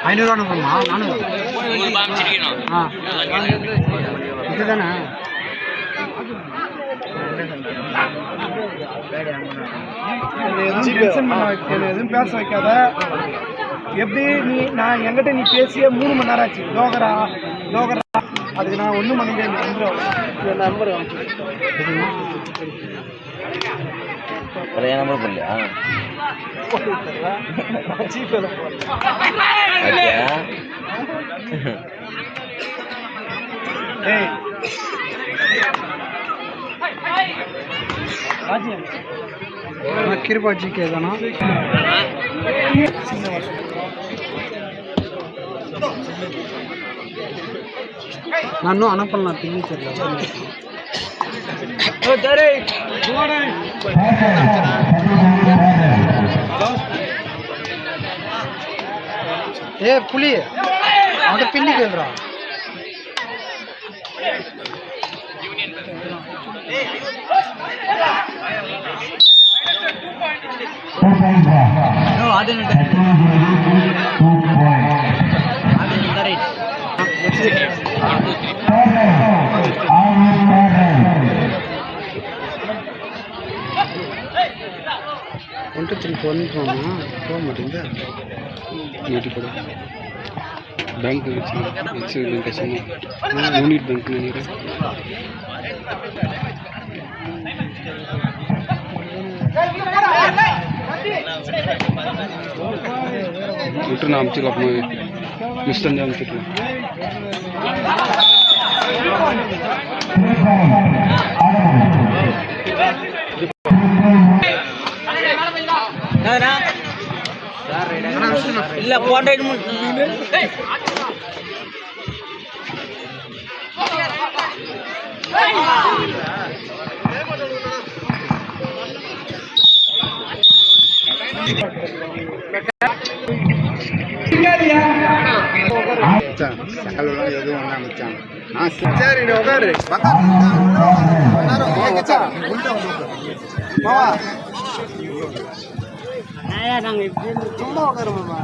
ஐநூறுவா நானூறு இதுதானே எதுவும் பேச வைக்காத. எப்படி நான் என்கிட்ட நீ பேசிய 3 மணி நேரம் ஆச்சு. டோகரா அதுக்கு நான் ஒன்றும் பண்ணிக்க நம்பர் பழைய நம்பர் பண்ணலையா? கிருபா ஜிகே தானா? நான் இன்னும் அனுப்பலாம் சிக்னேச்சரில். ஏ புலி அவன் பின்னி கேள்றா. ஒன்று 3 4 போக மாட்டேங்குதா? நீட்டி கூட பேங்க் வச்சு யூனிட் பேங்க் நினைக்கிறேன். விட்டு நான் அமுச்சுக்கலாம். அப்போ மிஸ் பண்ணி அமுச்சுக்கலாம். இல்ல போட்டோ சகலாம் எதுவும் ஒன்றா மிச்சான். சரி உட்காரு. நாங்கள் சும்மா உட்காருமா?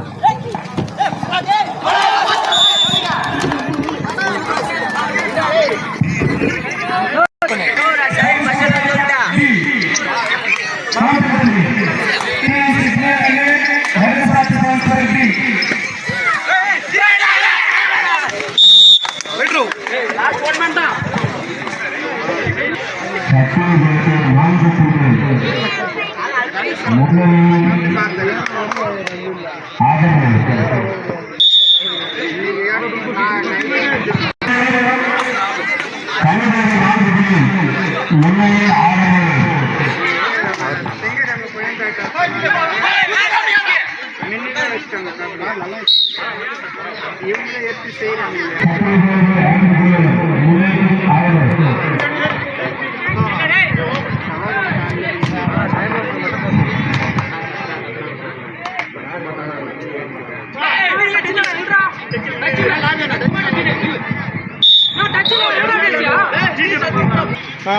இவங்களே எடுத்து செய்யறாங்க.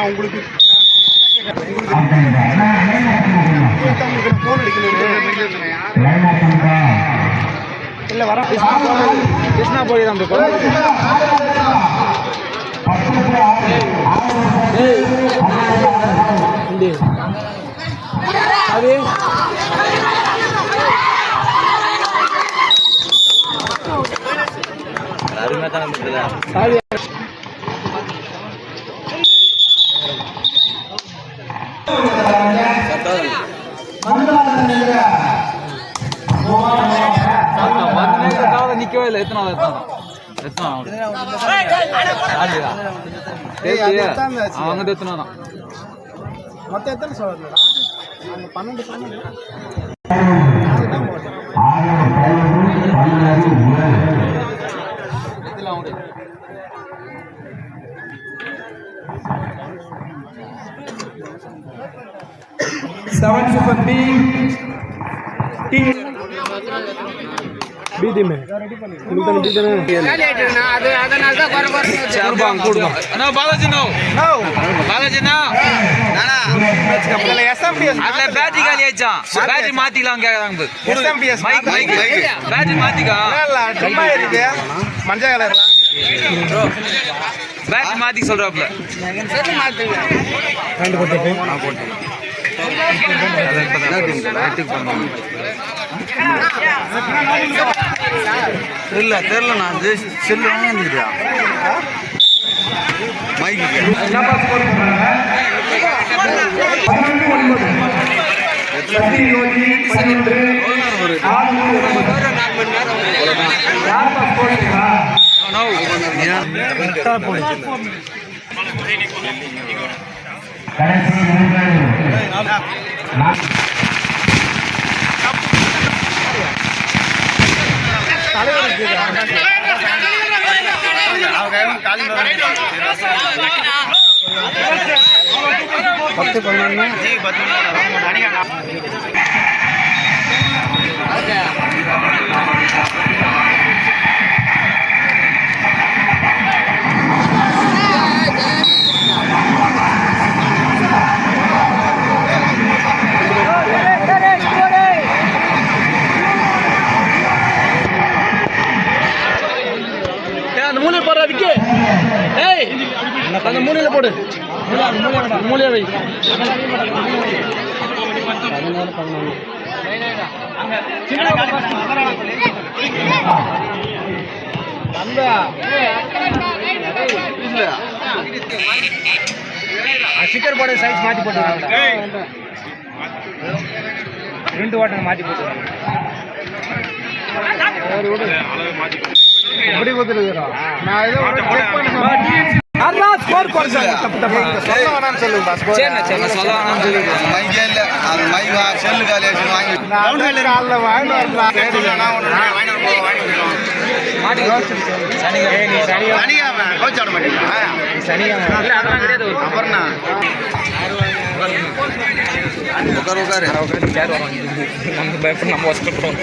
உங்களுக்கு இல்லை வர கிருஷ்ணா போய் தான் அது அருமையாக தான் சாரி. நிக்கவே இல்லை. எத்தனை அவங்க எத்தனை தான் மொத்தம் எத்தனை சொல்லுறா? 12 சொன்னாங்க. 7 Super B பீதி மே இதுதான மாத்திக்கலாம் கேக்குறாங்க மஞ்சள் கலர்ல பேட்டரி மாத்தி சொல்றாப்ல தெரியல நான் செல்லு வாங்கியா மைக்கு அந்த மூலையில போடுற விக்கி ஏய் அந்த மூலையில போடு மூலையில வை ஸ்டிக்கர் போட சைஸ் மாத்தி போட்டுருக்காங்க 2 வாட்டர் மாத்தி போட்டுருக்காங்க எப்படி கொடுத்துருக்கா நான் ஏதோ செக் பண்ணேன் அண்ணா ஸ்கோர் குறைச்சாங்க தப்பு தப்பு சொல்ல வேணாம்னு சொல்லுங்க ஸ்கோர் சரி சொல்ல வேணாம்னு சொல்லுங்க மைக் இல்ல அது மைக் செல்லு காலேஜ் வாங்கி கவுண்டர்ல கால்ல வாங்கி வரலாம் கேடில நான் வாங்கி மாட்டி சனியா நீ சனியா கோச் ஆட மாட்டீங்களா சனியா இல்ல அதெல்லாம் கிடையாது அப்புறம்னா உட்கார் யார் வராங்க நம்ம பயப்பட நம்ம வஸ்கறோம்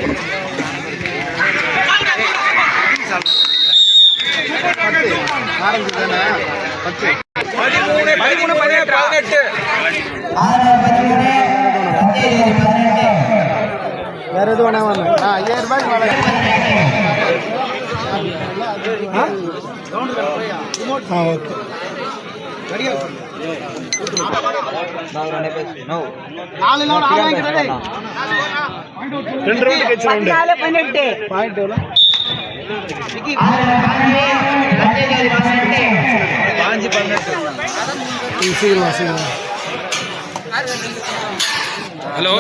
வேற எது வேணா 5000 ரூபாய்க்கு ஹலோ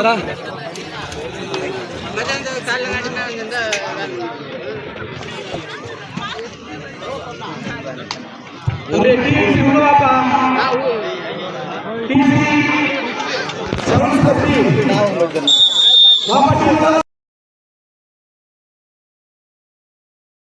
TC